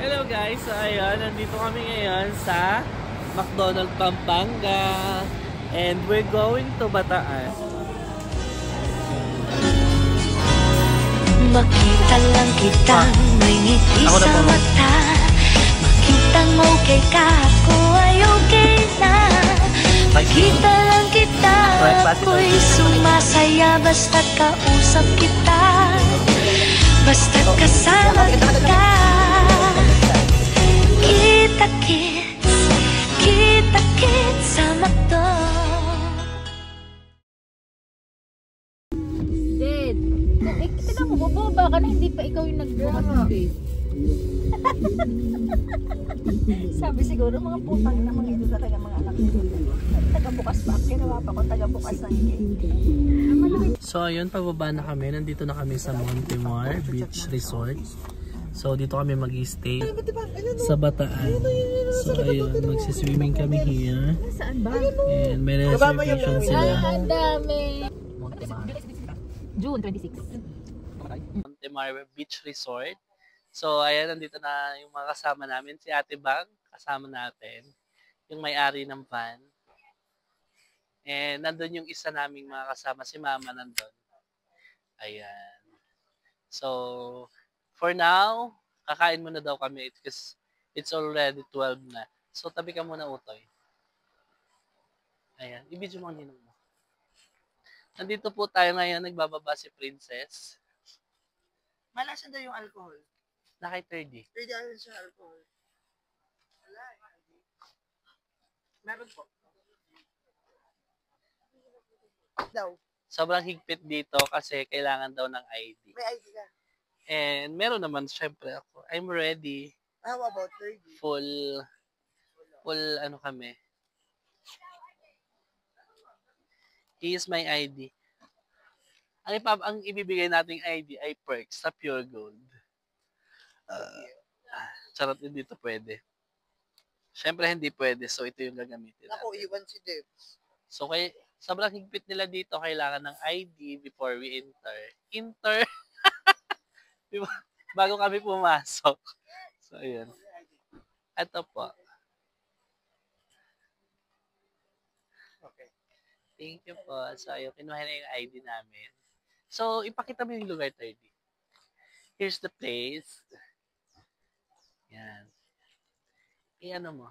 Hello guys, so ayun, nandito kami ngayon sa McDonald's Pampanga and we're going to Bataan. Makita lang kitang may ngiti sa mata, makitang okay ka, ako ay okay na. Makita lang kita, ako'y sumasaya basta't kausap kita, basta't kasama kita. Kita-kits sa McDo. Dad, tignan mo, bubaba ka na, hindi pa ikaw yung nagbukas ng gate. Sabi siguro, mga putang na mga ito talaga mga anak ko. Tagabukas pa, ginawa pa ko tagabukas ng gate. So ayun, pababa na kami, nandito na kami sa Montemar Beach Resort. So dito kami mag-stay sa Bataan. So ayun, magsiswimming kami here. Saan ba? And may reservation sila. Ang dami! June 26. Montemar Beach Resort. So ayan, nandito na yung mga kasama namin. Si Ate Bang, kasama natin. Yung may-ari ng van. And nandun yung isa naming mga kasama, si Mama nandun. Ayan. So, for now, kakain muna daw kami because it's already 12 na. So, tabi ka muna, Utoy. Ayan. I-video mo ang ninong mo. Nandito po tayo ngayon. Nagbababa si Princess. Malasan daw yung alcohol. Nakay 30. 30 ano sa alcohol. Wala. Meron po. Daw. Sobrang higpit dito kasi kailangan daw ng ID. May ID ka. And meron naman, syempre ako. I'm ready. How about 30? Full ano kami. Here's my ID. Ang ibibigay nating ID ay perks sa Pure Gold. Charot, hindi dito pwede. Syempre hindi pwede, so ito yung gagamitin natin. Ako, iwan si Debs. So sobrang higpit nila dito, kailangan ng ID before we enter. Bago kami pumasok. So, ayun. Ito po. Okay. Thank you po. So, ayun. Kinuha na yung ID namin. So, ipakita mo yung lugar, 30. Here's the place. Yan. I-ano mo.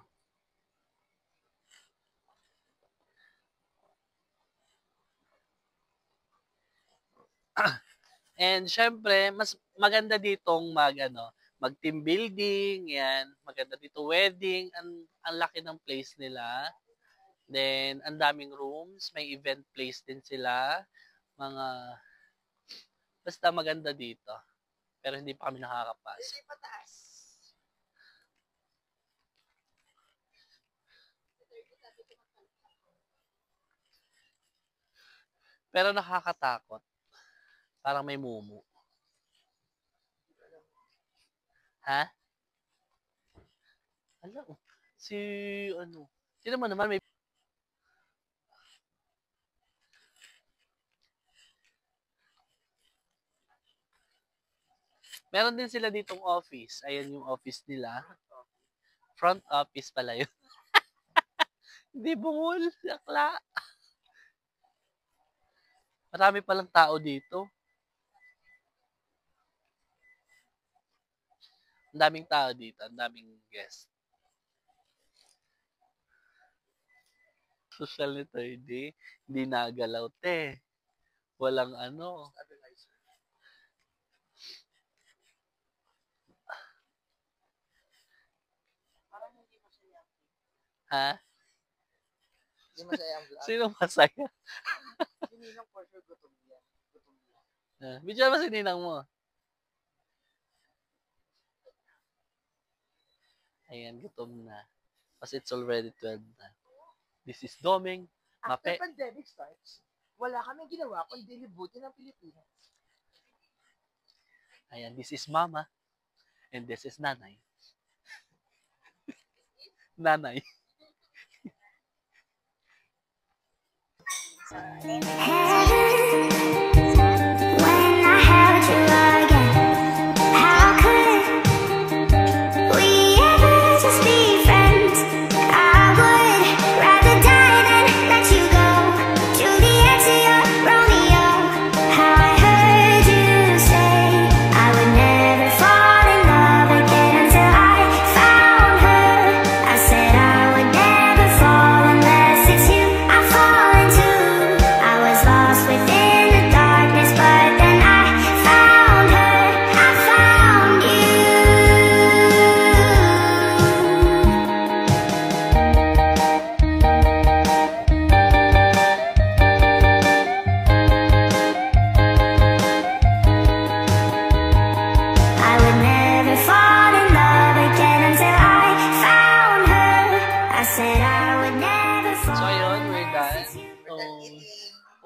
And syempre, mas maganda ditong mag team building, yan. Maganda dito wedding, ang laki ng place nila. Then ang daming rooms, may event place din sila. Basta maganda dito. Pero hindi pa kami nakakapasok. Hindi pataas. Pero nakakatakot. Parang may mumu. Ha? Alam. Sino mo naman may... Meron din sila ditong office. Ayan yung office nila. Front office pala yun. Hindi bungol. Yakla. Marami palang tao dito. Ang daming tao dito, ang daming guest. Social nito, hindi nagalaw, te. Walang ano. Parang hindi masaya. Ha? Hindi masaya ang vlog. Sino masaya? Sininang for sure gutom yan. Gutom yan. Bidyo ba sininang mo? Ayan, gutom na. Kasi it's already 12 na. This is Doming. After Mape. pandemic starts, wala kaming ginawa kundi libutin ng Pilipinas. Ayan, this is Mama. And this is Nanay. Nanay. When I held you again, how could we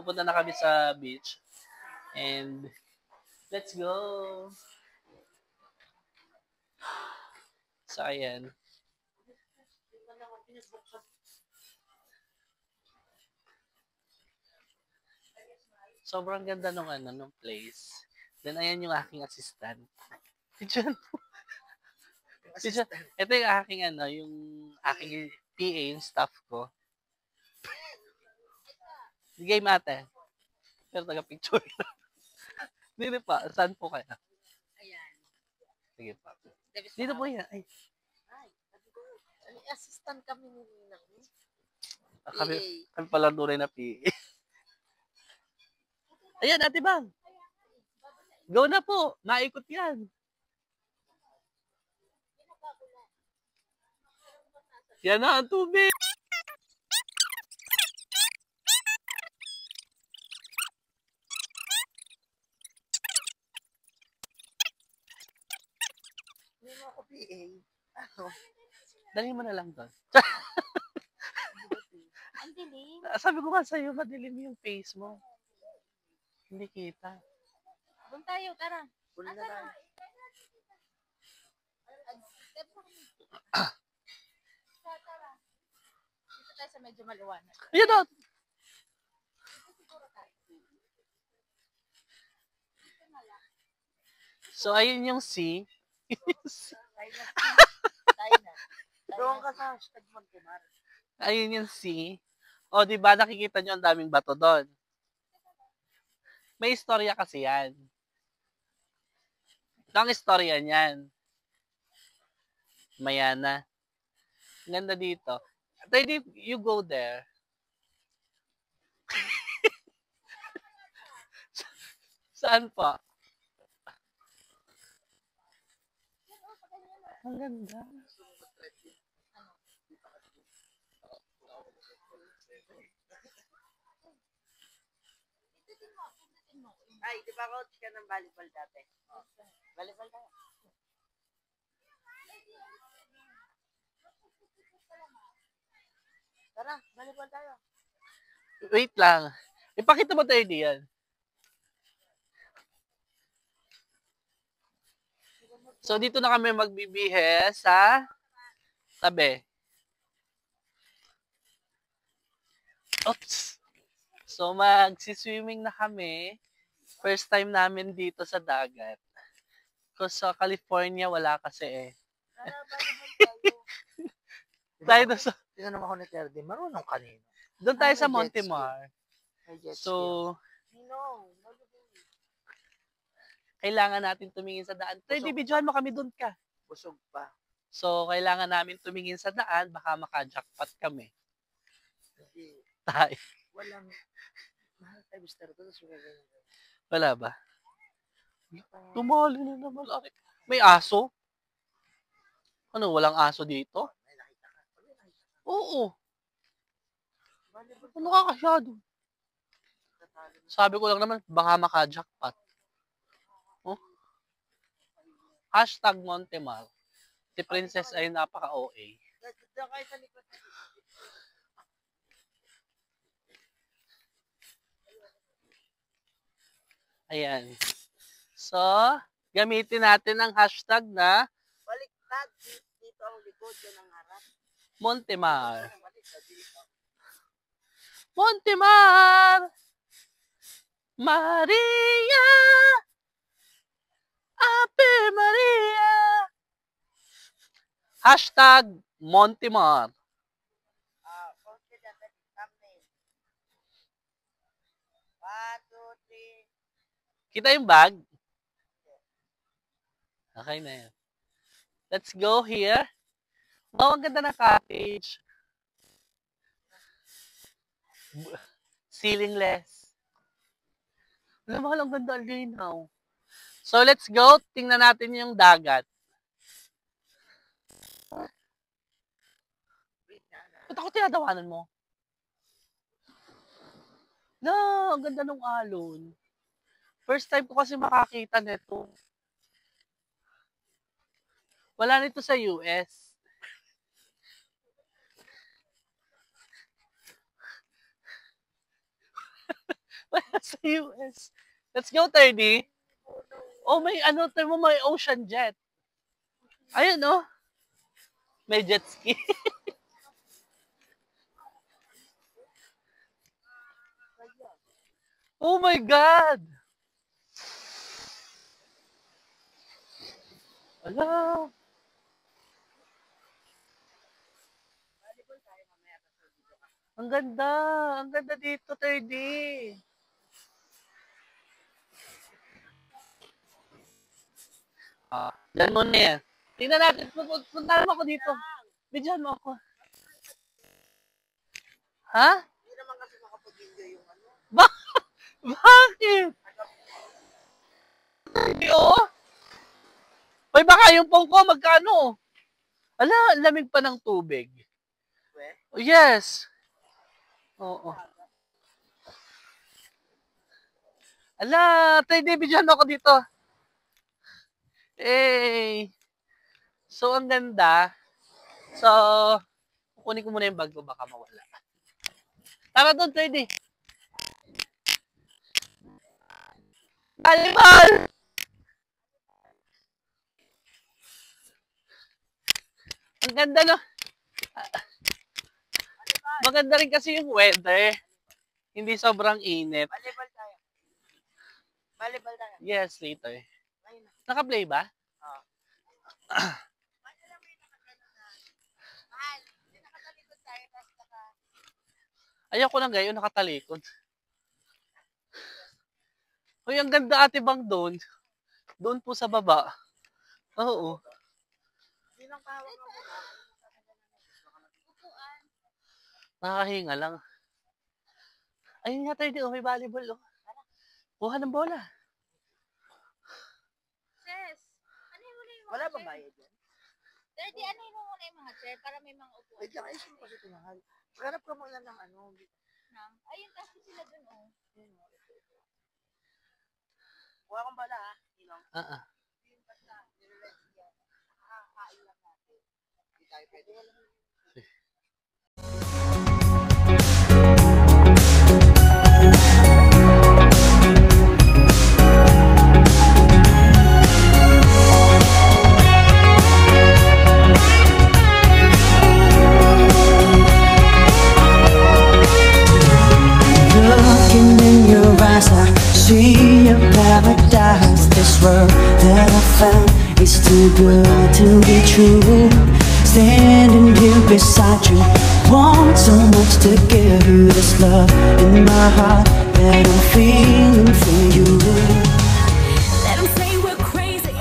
pupunta na kami sa beach. And let's go! So, ayan. Sobrang ganda nung place. Then, ayan yung aking assistant. Diyan. Ito yung aking yung aking PA, yung staff ko. Game ate. Pero taga-picture. Dito pa. Saan po kaya? Ayan. Sige pa. Dito po yan. Ay. Assistant kami ni Ninang. Kami pala tunay na PA. Ayan, Ate Bang. Go na po. Naikot yan. Yan na ang tubig. Hindi mo ako PA. Ano? Dali mo na lang doon. Ang dilim. Sabi ko nga sa'yo, madilim yung face mo. Hindi kita. Doon tayo, tara. Huli na tayo. Dito tayo sa medyo maliwanag. Ayan na. So, ayun yung C. Tayo na. Doon ka sa hashtag Montemar. Ayun yung C. O, di ba nakikita nyo ang daming bato doon? May istorya kasi yan. Ito ang istorya niyan. Mayana. Ganda dito. Pwede you go there. Saan pa? Ang ganda. Ay, di ba coach ka ng volleyball dati? Volleyball tayo. Tara, volleyball tayo. Wait lang. Ipakita mo tayo diyan. So, dito na kami magbibihe sa tabi. Oops! So, magsiswimming na kami. First time namin dito sa dagat. Kasi sa California, wala kasi eh. Tara, volleyball tayo. Tayo doon sa, Tinanong ako ni Terdy, marunong kanino? doon tayo Ah, sa may jet ski. Montemar. May jet ski. So, No, kailangan natin tumingin sa daan. Tayo, videohan mo kami doon ka. busog pa. So, kailangan namin tumingin sa daan, baka maka-jackpot kami. Hindi, Tayo. walang, mahal tayo Mr. Doon, so gagawin. Wala ba? Tumali na naman. May aso? Ano, walang aso dito? May nakita ka. May nakita ka. Oo. Volleyball Ano kakasyado? tatalo na. Sabi ko lang naman, baka maka-jackpot. Oh? Hashtag Montemar. Si Princess ay napaka-OA. Diyan kayo sa likod. Ayan. So, gamitin natin ang hashtag na Baliktad. Dito ang likod, yan ang harap. Montemar. Baliktad dito. Montemar! Maria! Ave Maria! Hashtag Montemar. Post it at the thumbnail. 1, 2, 3. Kita yung bag? Okay na yan. Let's go here. Wow, ang ganda ng cottage. Ceilingless. Alam mo, ang ganda ang linaw. So, let's go. Tingnan natin yung dagat. Ba't ako tinatawanan mo? No, ang ganda ng alon. First time ko kasi makakita nito. Wala nito sa US. Sa US. Let's go, 30. Oh, may ano, mo may ocean jet. Ayun, oh. May jet ski. Oh my God! Ala. Ang ganda. Ang ganda dito, 30. Diyan mo na yan. Tingnan natin. Punta mo ako dito. Bidyan mo ako. Ha? Hindi naman kasi makapag-enjoy yung ano. Bakit? Hindi, oh. Hoy, baka yung pong ko, magkano? Ala, lamig pa ng tubig. Oh, yes. Oo. Ala, tayo, bidyan mo ako dito. Eh. So, ang ganda. So, kukunin ko muna yung bag ko, baka mawala. Tara doon, Teddy. Volleyball! Ang ganda, no? Maganda rin kasi yung weather. Hindi sobrang init. Volleyball tayo. Volleyball tayo. Yes, later. Naka-play ba? Oo. Ayoko lang gayon, nakatalikod. Uy, ang ganda Ate Bang doon. Doon po sa baba. Oo. Nakakahinga lang. Ayun nga tayo di, may volleyball. Oh. Kuha ng bola. Sis, ano yung muna yung mga Wala ba chair? bayad yan? Daddy, ano yung muna yung mga chair para may mga upuan? Wait lang, ayos mo kasi ito mahal. Maghanap ka muna ng ano. Ayun, kasi sila dun, oh. Kuha kang bala ha. Ilong. Kain lang natin. Hindi tayo pwede. Looking in your eyes, I see a paradise. This world that I found is too good to be true. Standing here beside you, want so much to give you this love in my heart that I'm feeling for you. Let 'em say we're crazy.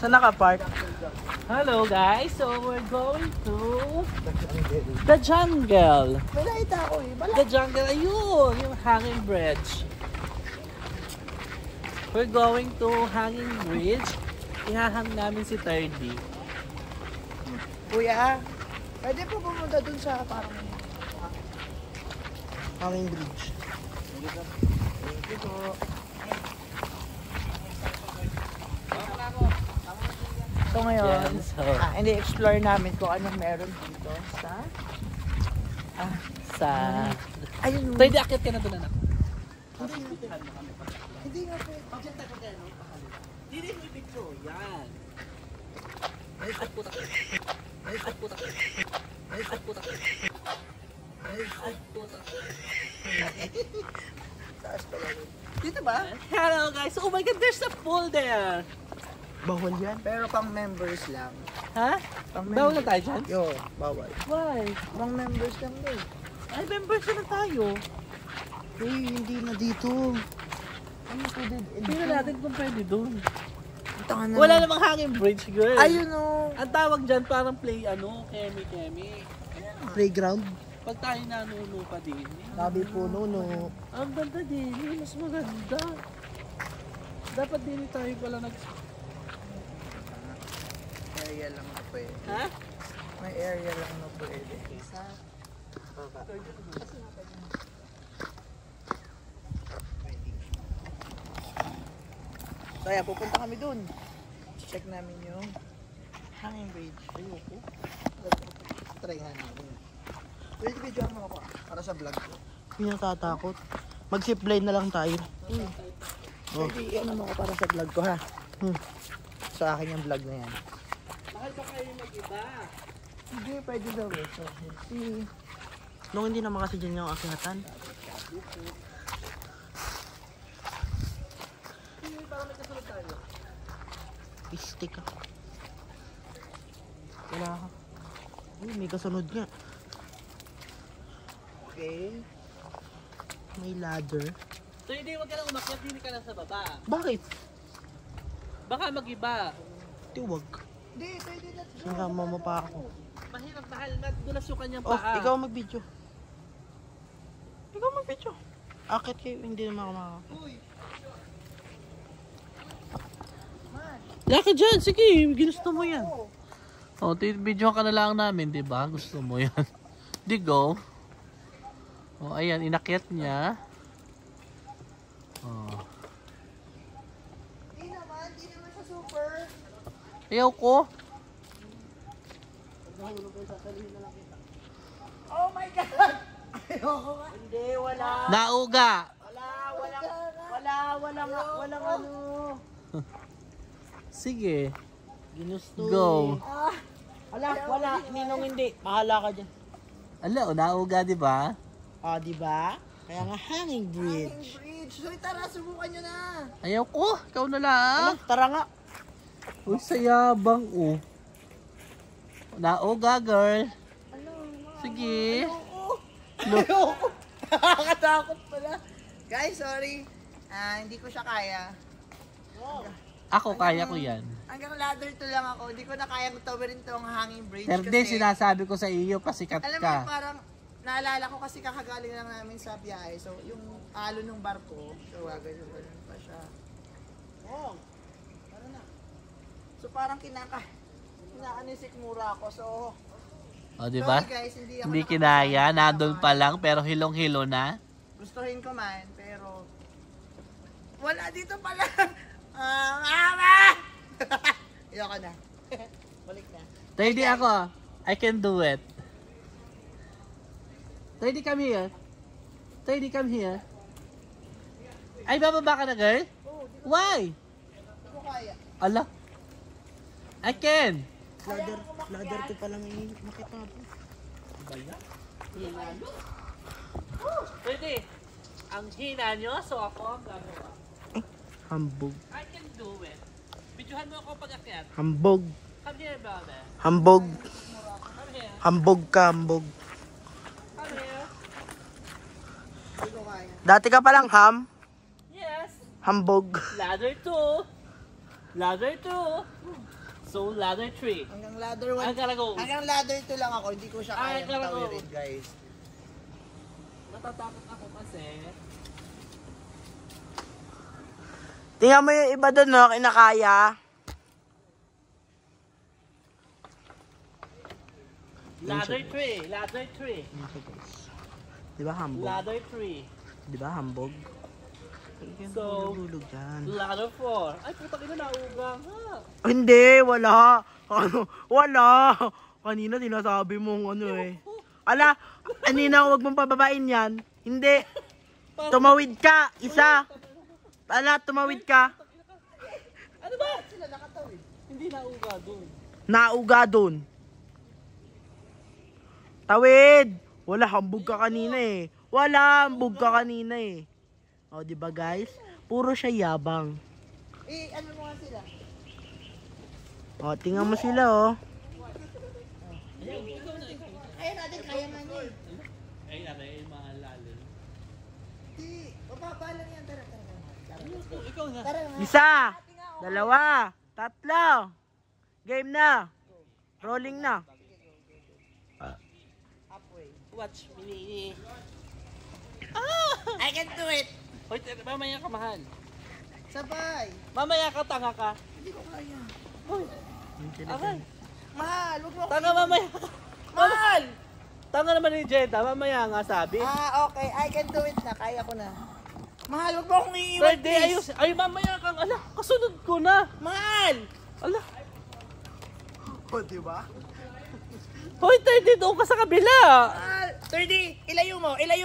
Saan naka-park? Hello guys, so we're going to the jungle. May nakita ako eh. The jungle, ayun, yung hanging bridge. We're going to hanging bridge. Ihahang namin si Tardy. Kuya, pwede po pumunta dun sa parang hanging bridge. Thank you po. So ngayon, Yan, so, hindi explore namin kung anong meron dito sa sa... ayun. Pwede akit ka na doon, anak. Hindi nga po. Diyan tayo ka, no? Hindi mo i-picture. Yan. Ay, puta. Ay, puta. Ay, puta. Ay, puta. Taas pala rin. Dito ba? Hello, guys. Oh my God, there's a pool there. Bawal yan. Pero pang members lang. Ha? Pang Bawal na members. tayo dyan? Yo, bawal. Why? Pang members lang din. Ay, members na tayo. Hindi na dito. Ano po din? Tingnan natin kung pwede doon. Tanga na. Wala namang hanging bridge, girl. Ayun o. Ang tawag dyan parang play, kemi-kemi. Playground. Pag tayo nanuno pa din. Sabi po no. Ang ganda din, mas maganda. Dapat din tayo pala Area lang na pwede. Ha? May area lang na pwede. Sa baba. So ayan, pupunta kami dun. Check namin yung hanging bridge. Ayoko. Try nga namin. Pwede video mo ako para sa vlog ko. Hindi natatakot. Mag-zipline na lang tayo. Pwede ano mo ako para sa vlog ko ha. Sa akin yung vlog na yan. Mahal pa kayo mag-iba. Hindi, pwede daw eh. So, Nung hindi naman kasi dyan yung akyatan. Piste ka. Wala ka. Uy, may kasunod nga. okay. May ladder. So hindi, wag ka lang umakyat, hindi ka lang sa baba. Bakit? Baka mag-iba. Tiwag. Hindi, pwede na. Sinama mo pa ako. Mahirap mahal na dulas yung kanyang Oh, paa. ikaw mag-video. Ikaw mag-video. Akit kayo, hindi naman ako makaka. Laki dyan, sige, ginusto mo yan. O, video ka na lang namin, di ba? Gusto mo yan. Di go. O, ayan, inakyat niya. O. Hindi naman siya super. Ayaw ko. Oh my God! Ayoko nga. Hindi, wala. Nauga. Walang ano. Sige. Ginusto. Go. Wala. Ninong hindi. Bahala ka dyan. Ala, nauga, di ba? Ah, di ba? Kaya nga hanging bridge. Hanging bridge. So tara, subukan nyo na. Ayaw ko. Ikaw na lang. Tara nga. Uy, sayabang, oh. Nauga, girl. Sige. Ayoko. Nakakatakot pala. Guys, sorry. Hindi ko siya kaya. Ako, kaya ko yan. Hanggang ladder to lang ako. Hindi ko na kayang tawarin tong hanging bridge. Pero di, sinasabi ko sa iyo, pasikat alam mo, ka. parang naalala ko kasi kakagaling lang namin sa biyahe. So, yung alo ng barko, so, ganun pa siya. Oh, tara na. So, parang kinakanisik mura ako. So, O, di ba? sorry guys, hindi ako Hindi kinaya, nandun pa lang, pero hilong-hilo na. gustuhin ko man, pero wala dito pala. Ayoko na. Balik na. Teddy ako, I can do it. Teddy, come here. Teddy, come here. Ay, bababa ka na, girl? Why? Hindi ko kaya. Ala. I can. Ladder ko palang makita po. Pwede. Ang hina nyo, so ako ang gagawa. Hambog. I can do it. Videohan mo ako pag-akyat. Hambog. Come here, brother. Hambog. Come here. Hambog ka, hambog. Come here. Hindi ko kaya. Dati ka palang ham. Yes. Hambog. Ladder 2. Ladder 2. So, ladder 3. Hanggang ladder 1. I gotta go. Hanggang ladder 2 lang ako. Hindi ko siya Ay, kaya gotta go. tawirin, guys. Natatakot ako kasi. Tingnan mo yung iba doon, no? Kinakaya. Ladder tree. Ladder tree. Yun siya, guys. Di ba hambog? Ladder tree. Di ba hambog? So, Hulog dyan. ladder 4. Ay, putang ina, naugang ha. Hindi, wala. Ano, wala. Kanina sinasabi mong ano eh. Ala, kanina huwag mong pababain yan. Hindi. Tumawid ka, isa. Ala, tumawid ka. Ano ba? Sila nakatawid. Hindi nauga doon. Nauga doon. Tawid. Wala, hambog ka kanina eh. Wala, hambog ka kanina eh. O, di ba guys? Puro siya yabang. Eh, ano mo nga sila? O, tingnan mo sila oh. Ayun natin, kaya nga niya eh. Ay, aray, maalalim. Di, mababa lang yan. Tara, tara, tara. Ikaw nga. Tara nga. Isa, dalawa, tatlo. Game na. Rolling na. Halfway. Watch me. I can do it. Hoy, mamaya ka, mahal. Sabay. Mamaya ka, tanga ka. Hindi ko kaya. Aray. Mahal, wag mo. Tanga mamaya. Mahal! Tanga naman ni Jeda, mamaya nga sabi. Okay. I can do it na. Kaya ko na. Mahal, wag mo akong iiwan, Birthday, ayos. Ay, mamaya kang, ala, kasunod ko na. Mahal! Ala. O, diba? Hoy, 30 doon ka sa kabila. Mahal! 30, ilayo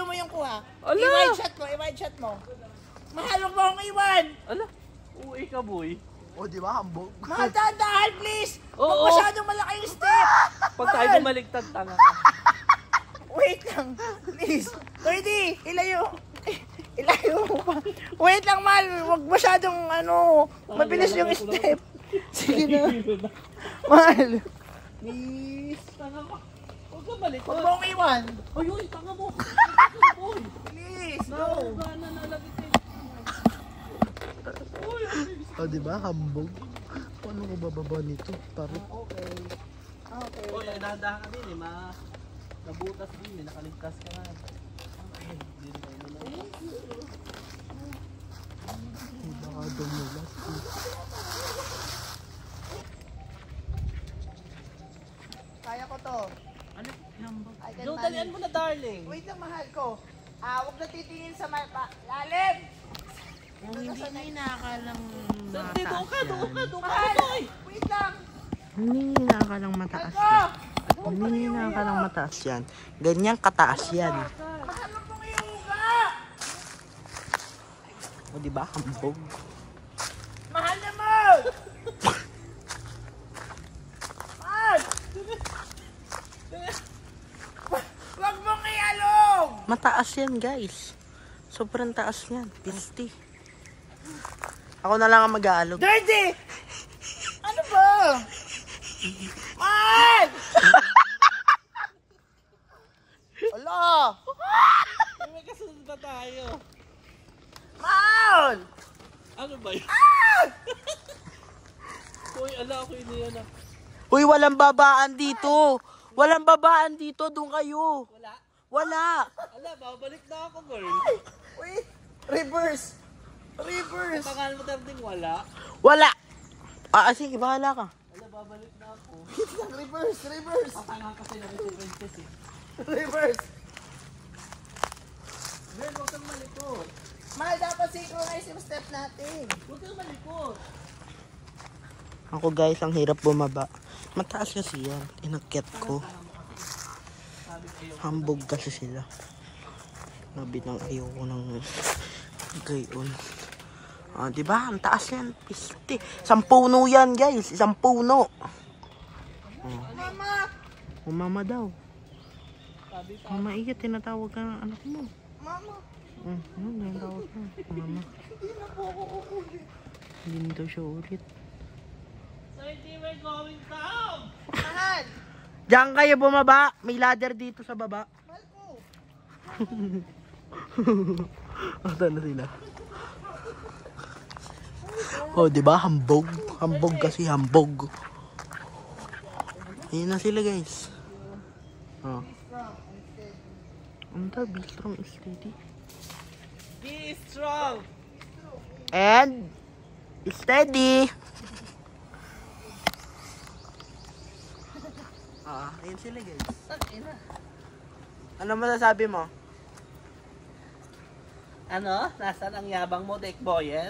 mo yung kuha. Ala. I-wide shot mo. Mahal, wag mo akong iwan. Ala, uwi ka, boy. O, di ba hambog? Mahal, dahan-dahan, please. Oo. Huwag masyadong malaki yung step. Pag tayo bumaligtad, tanga ka. Wait lang, please. 30, ilayo mo pa. Wait lang, mahal. Huwag masyadong, mabilis yung step. Sige na. Mahal. Please. Tanga ka. Huwag ka balik. Huwag mo akong iwan. Hoy, hoy, tanga mo. Hoy, Please, go. nauga na nalagit eh. O, di ba hambog? Paano ko bababa nito? Parang Okay. Hoy, dahan-dahan ka din eh. Nabutas din eh. Nakaligtas ka na. baka dumulas. Kaya ko to. Ano? I can Joe, manage. dalian mo na, darling. Wait lang, mahal ko. Huwag na titingin sa lalim. Kung hindi na inakalang Sante, doon ka, doon ka, doon ka, Mahal! boy. Wait lang. Hindi inakalang mataas yan. Hindi inakalang mataas yan. Ganyang kataas yan. Mahal mo pong iuga. O diba, hambog? Mahal naman. Mahal. Huwag mong ialog. Mataas yan, guys. Sobrang taas yan. 50. Ako na lang ang mag-aalog. Dirty! Ano ba? Mahal! Ala! May kasunod ba tayo? Mahal! Ano ba yun? Hoy, ala ako yun yan ah. Uy, walang babaan dito. Walang babaan dito. Doon kayo. Wala? Wala. Ala, babalik na ako, girl. Wait! Reverse! Reverse! Pangalan mo dating wala? Wala. Sige, bahala ka. Ala, babalik na ako. Wait lang, reverse! Reverse! Patanga kasi na si Princess eh. Reverse! Girl, huwag kang malikot. Mahal, dapat synchronize yung step natin. Huwag kang malikot. Ako, guys, ang hirap bumaba. Mataas kasi yan. Inakyat ko. Hambog kasi sila. Nabi nang ayoko ng gayon. Diba? Ang taas yan. 50. 10 puno yan, guys. 1 puno. Mama! Mama daw. Mama, iya, tinatawag ka ng anak mo. Mama! Tinatawag ka. Mama. Hindi na po ako uulit. Hindi na daw siya ulit. So, hindi we're going down. Mahal! Diyan kayo bumaba. May ladder dito sa baba. Mahal ko! Ata na sila. Oh, di ba? Hambog. Hambog kasi hambog. Ayun na sila, guys. Oh. Ang tabi, strong, steady. Be strong. And steady. Ayun sila guys. Tangina. Ano masasabi mo? Ano? Nasaan ang yabang mo, Dick Boyer?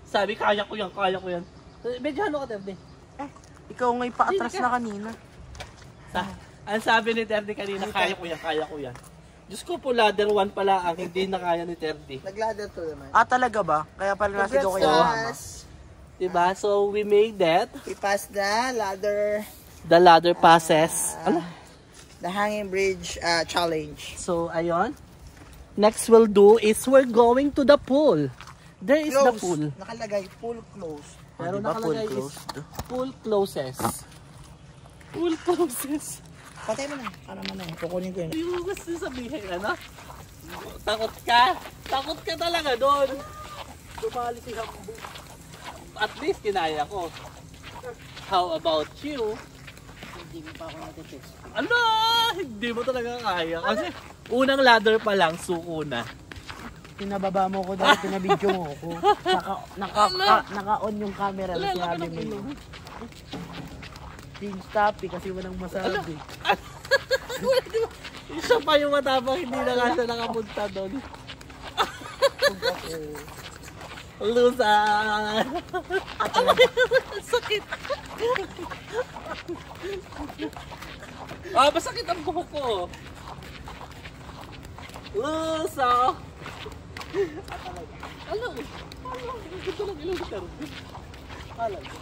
Sabi, kaya ko yan, kaya ko yan. Medyo ano ka, Terdy? Ikaw nga'y paatras na kanina. Ang sabi ni Terdy kanina, kaya ko yan, kaya ko yan. Diyos ko po, ladder 1 pala ang hindi na kaya ni Terdy. Nag-ladder to naman. Talaga ba? Kaya pala nasigaw kayo mama. Diba? So, we made that. We passed the ladder. The ladder passes. The hanging bridge challenge. So, ayun. Next we'll do is we're going to the pool. There is the pool. Nakalagay, pool closed. Pero Diba, nakalagay pool is closed? pool closes. Pool closes. Patay mo na. Para mo na. Kukunin ko yun. Hindi mo gusto sabihin, ano? Takot ka? Takot ka talaga doon. Dumali si Hambo. At least kinaya ko. How about you? Hindi mo pa ako natitext. Ano? Hindi mo talaga kaya. Kasi unang ladder pa lang, suko na. Pinababa mo ko dahil pinabidyo mo ko. Naka-on yung camera na sinabi mo yun. Team Stoppy kasi walang masabi. Isa pa yung matapang, hindi na nga siya nakapunta doon. Lusa! Sakit! Masakit ang buhok ko. Lusa! Alam mo, ito lang ilang terbi. Alam mo.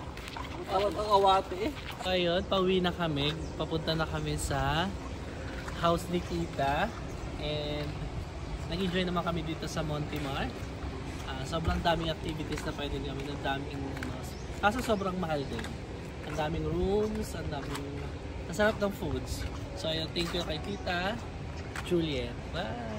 Tawag ang awate eh. Ayun, pauwi na kami. Papunta na kami sa house ni Tita. And nag-enjoy naman kami dito sa Montemar. Sobrang daming activities na pwede kami. Ang daming, kaso sobrang mahal din. Ang daming rooms, ang daming, masarap ng foods. So ayun, thank you kay Tita Juliet. Bye!